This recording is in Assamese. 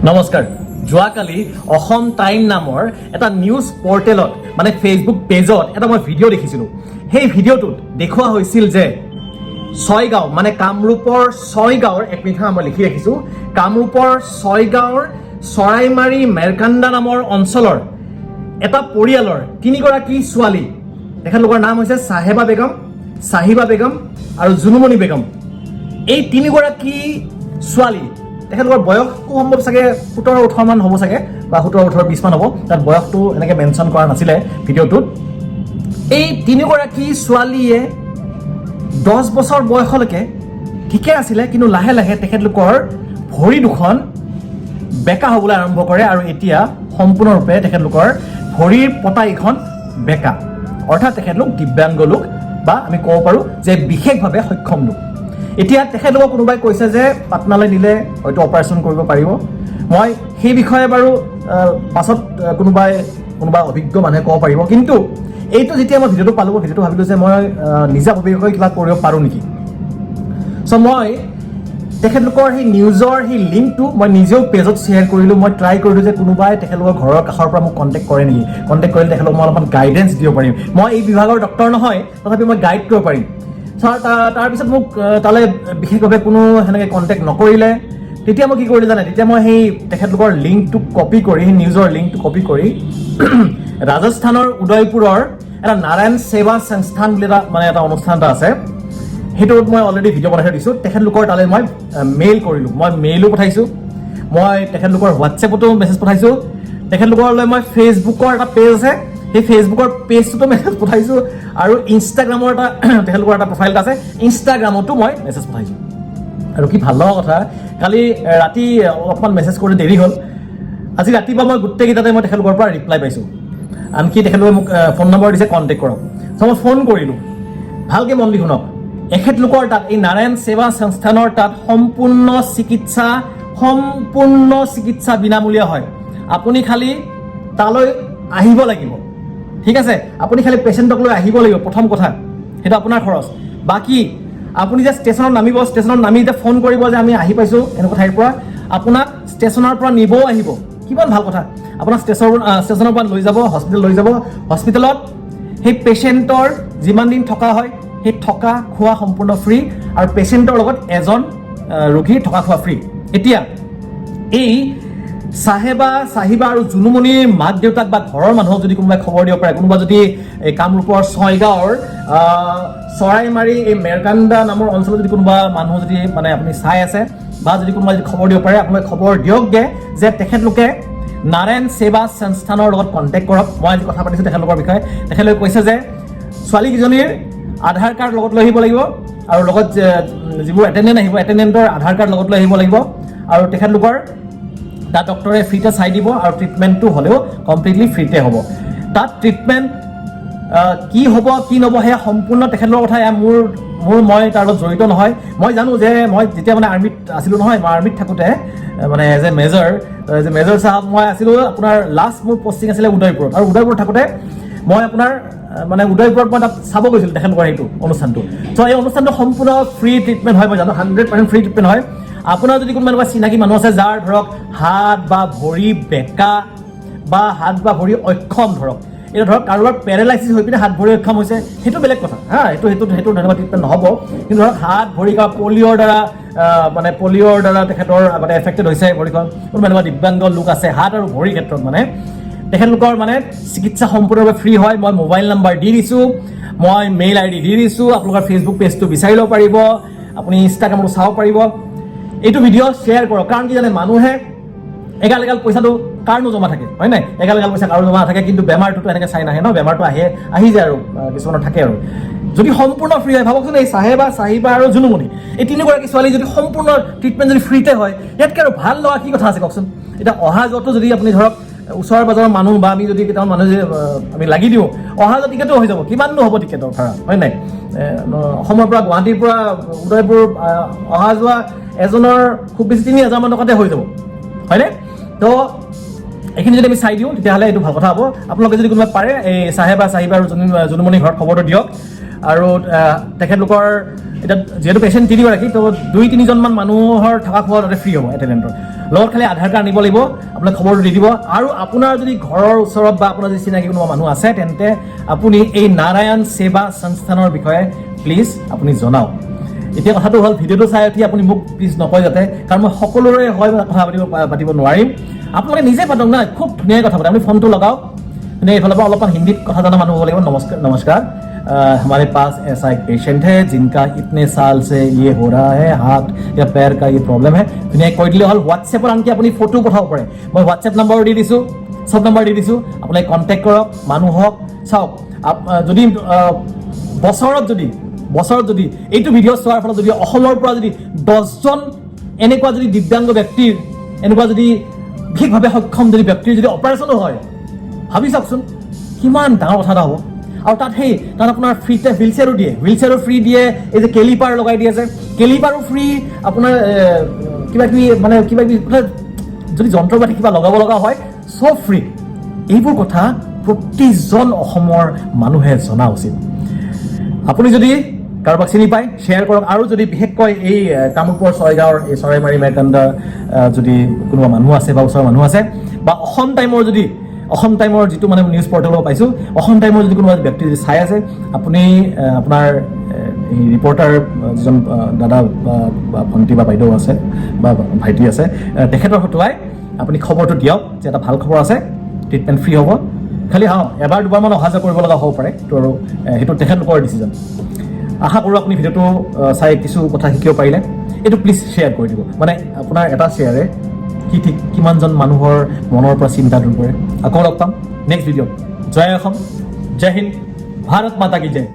নমস্কাৰ যোৱাকালি অসম টাইম নামৰ এটা নিউজ পৰ্টেলত মানে ফেচবুক পেজত এটা মই ভিডিঅ' দেখিছিলোঁ সেই ভিডিঅ'টোত দেখুওৱা হৈছিল যে ছয়গাঁও মানে কামৰূপৰ ছয়গাঁৱৰ এক মিনিট মই লিখি ৰাখিছোঁ কামৰূপৰ ছয়গাঁৱৰ চৰাইমাৰী মেৰকাণ্ডা নামৰ অঞ্চলৰ এটা পৰিয়ালৰ তিনিগৰাকী ছোৱালী তেখেতলোকৰ নাম হৈছে চাহিবা বেগম আৰু জুনুমণি বেগম এই তিনিগৰাকী ছোৱালী তেখেতলোকৰ বয়স খুব সম্ভৱ চাগে 17-18 মান হ'ব চাগে বা 17-18-20 মান হ'ব তাত বয়সটো এনেকৈ মেনশ্যন কৰা নাছিলে ভিডিঅ'টোত এই তিনিগৰাকী ছোৱালীয়ে 10 বছৰ বয়সলৈকে ঠিকে আছিলে কিন্তু লাহে লাহে তেখেতলোকৰ ভৰি দুখন বেকা হ'বলৈ আৰম্ভ কৰে আৰু এতিয়া সম্পূৰ্ণৰূপে তেখেতলোকৰ ভৰিৰ পতাইখন বেকা অৰ্থাৎ তেখেতলোক দিব্যাংগ লোক বা আমি ক'ব পাৰোঁ যে বিশেষভাৱে সক্ষম লোক এতিয়া তেখেতলোকক কোনোবাই কৈছে যে পাটনালৈ নিলে হয়তো অপাৰেশ্যন কৰিব পাৰিব মই সেই বিষয়ে বাৰু পাছত কোনোবা অভিজ্ঞ মানুহে ক'ব পাৰিব কিন্তু এইটো যেতিয়া মই ভিডিঅ'টো পালোঁ ভিডিঅ'টো ভাবিলোঁ যে মই নিজাববীয়াকৈ কিবা কৰিব পাৰোঁ নেকি চ' মই তেখেতলোকৰ সেই নিউজৰ সেই লিংকটো মই নিজেও পেজত শ্বেয়াৰ কৰিলোঁ মই ট্ৰাই কৰিলোঁ যে কোনোবাই তেখেতলোকৰ ঘৰৰ কাষৰ পৰা মোক কণ্টেক্ট কৰে নেকি কণ্টেক্ট কৰিলে তেখেতলোকক মই অলপমান গাইডেঞ্চ দিব পাৰিম মই এই বিভাগৰ ডক্টৰ নহয় তথাপি মই গাইড কৰিব পাৰিম তাৰপিছত মোক তালৈ বিশেষভাৱে কোনো সেনেকৈ কণ্টেক্ট নকৰিলে তেতিয়া মই কি কৰিলোঁ জানে তেতিয়া মই সেই তেখেতলোকৰ লিংকটো কপি কৰি সেই নিউজৰ লিংকটো কপি কৰি ৰাজস্থানৰ উদয়পুৰৰ এটা নাৰায়ণ সেৱা সংস্থান বুলি এটা অনুষ্ঠান এটা আছে সেইটোত মই অলৰেডি ভিডিঅ' বনাই দিছোঁ তেখেতলোকৰ তালৈ মই মেইল কৰিলোঁ মই মেইলো পঠাইছোঁ মই তেখেতলোকৰ হোৱাটছএপতো মেছেজ পঠাইছোঁ তেখেতলোকলৈ মই ফেচবুকৰ এটা পেজ আছে সেই ফেচবুকৰ পেজটোতো মেছেজ পঠাইছোঁ আৰু ইনষ্টাগ্ৰামৰ এটা তেখেতলোকৰ এটা প্ৰফাইল এটা আছে ইনষ্টাগ্ৰামতো মই মেছেজ পঠাইছোঁ আৰু কি ভাল লগা কথা কালি ৰাতি অলপমান মেছেজ কৰি দেৰি হ'ল আজি ৰাতিপুৱা মই গোটেইকেইটাতে মই তেখেতলোকৰ পৰা ৰিপ্লাই পাইছোঁ আনকি তেখেতলোকে মোক ফোন নম্বৰ দিছে কণ্টেক্ট কৰক চ' মই ফোন কৰিলোঁ ভালকৈ মন দি শুনক এখেতলোকৰ তাত এই নাৰায়ণ সেৱা সংস্থানৰ তাত সম্পূৰ্ণ চিকিৎসা বিনামূলীয়া হয় আপুনি খালি তালৈ আহিব লাগিব ঠিক আছে আপুনি খালি পেচেণ্টক লৈ আহিব লাগিব প্ৰথম কথা সেইটো আপোনাৰ খৰচ বাকী আপুনি যে ষ্টেচনত নামিব ষ্টেচনত নামি এতিয়া ফোন কৰিব যে আমি আহি পাইছোঁ এনেকুৱা ঠাইৰ পৰা আপোনাক ষ্টেচনৰ পৰা নিবও আহিব কিমান ভাল কথা আপোনাক ষ্টেচনৰ পৰা লৈ যাব হস্পিটেল লৈ যাব হস্পিটেলত সেই পেচেণ্টৰ যিমান দিন থকা হয় সেই থকা খোৱা সম্পূৰ্ণ ফ্ৰী আৰু পেচেণ্টৰ লগত এজন ৰোগীৰ থকা খোৱা ফ্ৰী এতিয়া এই চাহিবা আৰু জুনুমণিৰ মাক দেউতাক বা ঘৰৰ মানুহক যদি কোনোবাই খবৰ দিব পাৰে কোনোবা যদি এই কামৰূপৰ ছয়গাঁৱৰ চৰাইমাৰী এই মেৰকাণ্ডা নামৰ অঞ্চলত যদি কোনোবা মানুহ যদি মানে আপুনি চাই আছে বা যদি কোনোবাই যদি খবৰ দিব পাৰে আপোনালোকে খবৰ দিয়কগৈ যে তেখেতলোকে নাৰায়ণ সেৱা সংস্থানৰ লগত কণ্টেক্ট কৰক মই আজি কথা পাতিছোঁ তেখেতলোকৰ বিষয়ে তেখেতলোকে কৈছে যে ছোৱালীকেইজনীৰ আধাৰ কাৰ্ড লগত লৈ আহিব লাগিব আৰু লগত যিবোৰ এটেণ্ডেণ্ট আহিব এটেণ্ডেণ্টৰ আধাৰ কাৰ্ড লগত লৈ আহিব লাগিব আৰু তেখেতলোকৰ তাত ডক্টৰে ফ্ৰীতে চাই দিব আৰু ট্ৰিটমেণ্টটো হ'লেও কমপ্লিটলি ফ্ৰীতে হ'ব তাত ট্ৰিটমেণ্ট কি হ'ব কি নহ'ব সেয়া সম্পূৰ্ণ তেখেতলোকৰ কথা মই তাৰ লগত জড়িত নহয় মই জানো যে মই যেতিয়া মানে আৰ্মিত আছিলোঁ নহয় মই আৰ্মিত থাকোঁতে মানে এজ এ মেজৰ চাহাব মই আছিলোঁ আপোনাৰ লাষ্ট মোৰ পষ্টিং আছিলে উদয়পুৰত আৰু উদয়পুৰত থাকোঁতে মই আপোনাৰ মানে উদয়পুৰত মই তাত চাব গৈছিলোঁ তেখেতলোকৰ সেইটো অনুষ্ঠানটো চ' এই অনুষ্ঠানটো সম্পূৰ্ণ ফ্ৰী ট্ৰিটমেণ্ট হয় মই জানো 100% ফ্ৰী ট্ৰিটমেণ্ট হয় আপোনাৰ যদি কোনোবা এনেকুৱা চিনাকি মানুহ আছে যাৰ ধৰক হাত বা ভৰি বেকা বা হাত বা ভৰি অক্ষম ধৰক এতিয়া ধৰক কাৰোবাৰ পেৰালাইচিছ হৈ পিনে হাত ভৰি অক্ষম হৈছে সেইটো বেলেগ কথা হা সেইটো ধৰণৰ ট্ৰিটমেণ্ট নহ'ব কিন্তু ধৰক হাত ভৰি বা পলিঅ'ৰ দ্বাৰা তেখেতৰ মানে এফেক্টেড হৈছে ভৰিখন কোনোবা এনেকুৱা দিব্যাংগ লোক আছে হাত আৰু ভৰিৰ ক্ষেত্ৰত মানে তেখেতলোকৰ মানে চিকিৎসা সম্পূৰ্ণভাৱে ফ্ৰী হয় মই মোবাইল নম্বৰ দি দিছোঁ মই মেইল ID দি দিছোঁ আপোনালোকৰ ফেচবুক পেজটো বিচাৰি ল'ব পাৰিব আপুনি ইনষ্টাগ্ৰামতো চাব পাৰিব এইটো ভিডিঅ' শ্বেয়াৰ কৰক কাৰণ কি জানে মানুহে এগাল পইচাটো কাৰণো জমা থাকে হয় নাই এগাল পইচা কাৰো জমা থাকে কিন্তু বেমাৰটোতো এনেকৈ চাই নাহে ন বেমাৰটো আহি যায় আৰু কিছুমানৰ থাকে আৰু যদি সম্পূৰ্ণ ফ্ৰী হয় ভাবকচোন এই চাহিবা আৰু জুনুমণি এই তিনিগৰাকী ছোৱালী যদি সম্পূৰ্ণ ট্ৰিটমেণ্ট যদি ফ্ৰীতে হয় ইয়াতকৈ আৰু ভাল লগা কি কথা আছে কওকচোন এতিয়া অহা যোৱাটো যদি আপুনি ধৰক ওচৰ পাজৰৰ মানুহ বা আমি যদি কেইটামান মানুহ যদি আমি লাগি দিওঁ অহা যোৱা টিকেটো হৈ যাব কিমাননো হ'ব টিকেটৰ ভাড়া হয় নাই অসমৰ পৰা গুৱাহাটীৰ পৰা উদয়পুৰ অহা যোৱা এজনৰ খুব বেছি 3,000 মান টকাতে হৈ যাব হয়নে তো এইখিনি যদি আমি চাই দিওঁ তেতিয়াহ'লে এইটো ভাল কথা হ'ব আপোনালোকে যদি কোনোবা পাৰে এই চাহিবা আৰু জুনুমণিৰ ঘৰত খবৰটো দিয়ক আৰু তেখেতলোকৰ এতিয়া যিহেতু পেচেণ্ট 3গৰাকী, তো 2-3জনমান মানুহৰ থকা খোৱা তাতে ফ্ৰী হ'ব এটেণ্ডেণ্টৰ লগত। খালি আধাৰ কাৰ্ড আনিব লাগিব, আপোনাক খবৰটো দি দিব। আৰু আপোনাৰ যদি ঘৰৰ ওচৰত বা আপোনাৰ যদি চিনাকি কোনোবা মানুহ আছে, তেন্তে আপুনি এই নাৰায়ণ সেৱা সংস্থানৰ বিষয়ে প্লিজ আপুনি জনাওক। এতিয়া কথাটো হ'ল, ভিডিঅ'টো চাই উঠি আপুনি মোক প্লিজ নকয় যাতে, কাৰণ মই সকলোৰে হয় কথা পাতিব নোৱাৰিম। আপোনালোকে নিজে পাতক না, খুব ধুনীয়াকৈ কথা পাতে। আপুনি ফোনটো লগাওক, মানে এইফালৰ পৰা অলপমান হিন্দীত কথা জনা মানুহ হ'ব লাগিব। নমস্কাৰ, हमारे पास ऐसा एक पेशेंट है जिनका इतने साल से ये हो रहा है, हाथ या पैर का ये प्रॉब्लम है। ধুনীয়াকৈ কৈ দিলে হ'ল। হোৱাটছএপত আনকি আপুনি ফটো পঠাব পাৰে, মই হোৱাটছএপ নাম্বাৰো দি দিছোঁ, চব নাম্বাৰ দি দিছোঁ। আপোনালোকে কণ্টেক্ট কৰক মানুহক। চাওক, যদি বছৰত যদি এইটো ভিডিঅ' চোৱাৰ ফলত যদি অসমৰ পৰা যদি 10জন এনেকুৱা যদি দিব্যাংগ ব্যক্তিৰ, এনেকুৱা যদি বিশেষভাৱে সক্ষম যদি ব্যক্তিৰ যদি অপাৰেশ্যনো হয়, ভাবি চাওকচোন কিমান ডাঙৰ কথা এটা হ'ব। আৰু তাত আপোনাৰ ফ্ৰীতে হুইলচেয়াৰো দিয়ে, হুইলচেয়াৰো ফ্ৰী দিয়ে। এই যে কেলিপাৰ লগাই দিয়ে যে, কেলিপাৰো ফ্ৰী। আপোনাৰ কিবা কিবি যদি যন্ত্ৰ পাতি কিবা লগাব লগা হয়, চব ফ্ৰী। এইবোৰ কথা প্ৰতিজন অসমৰ মানুহে জনা উচিত। আপুনি যদি কাৰোবাক চিনি পায়, শ্বেয়াৰ কৰক। আৰু যদি বিশেষকৈ এই কামৰূপৰ ছয়গাঁৱৰ এই চৰাইমাৰী মেৰকাণ্ডা যদি কোনোবা মানুহ আছে বা ওচৰৰ মানুহ আছে, বা অসম টাইমৰ যিটো মানে নিউজ পৰ্টেলত পাইছোঁ, অসম টাইমৰ যদি কোনোবা ব্যক্তি যদি চাই আছে, আপুনি আপোনাৰ এই ৰিপৰ্টাৰ যিজন দাদা বা ভণ্টি বা বাইদেউ আছে বা ভাইটি আছে, তেখেতৰ হতুৱাই আপুনি খবৰটো দিয়ক যে এটা ভাল খবৰ আছে, ট্ৰিটমেণ্ট ফ্ৰী হ'ব। খালি এবাৰ দুবাৰমান অহা যোৱা কৰিব লগা হ'ব পাৰে, তো আৰু সেইটো তেখেতলোকৰ ডিচিজন। আশা কৰোঁ আপুনি ভিডিঅ'টো চাই কিছু কথা শিকিব পাৰিলে। এইটো প্লিজ শ্বেয়াৰ কৰি দিব, মানে আপোনাৰ এটা শ্বেয়াৰে কি ঠিক কিমানজন মানুহৰ মনৰ পৰা চিন্তা দূৰ কৰে। আকৌ লগ পাম নেক্সট ভিডিঅ'ত। জয় অসম, জয় হিন্দ, ভাৰত মাতা কি জয়।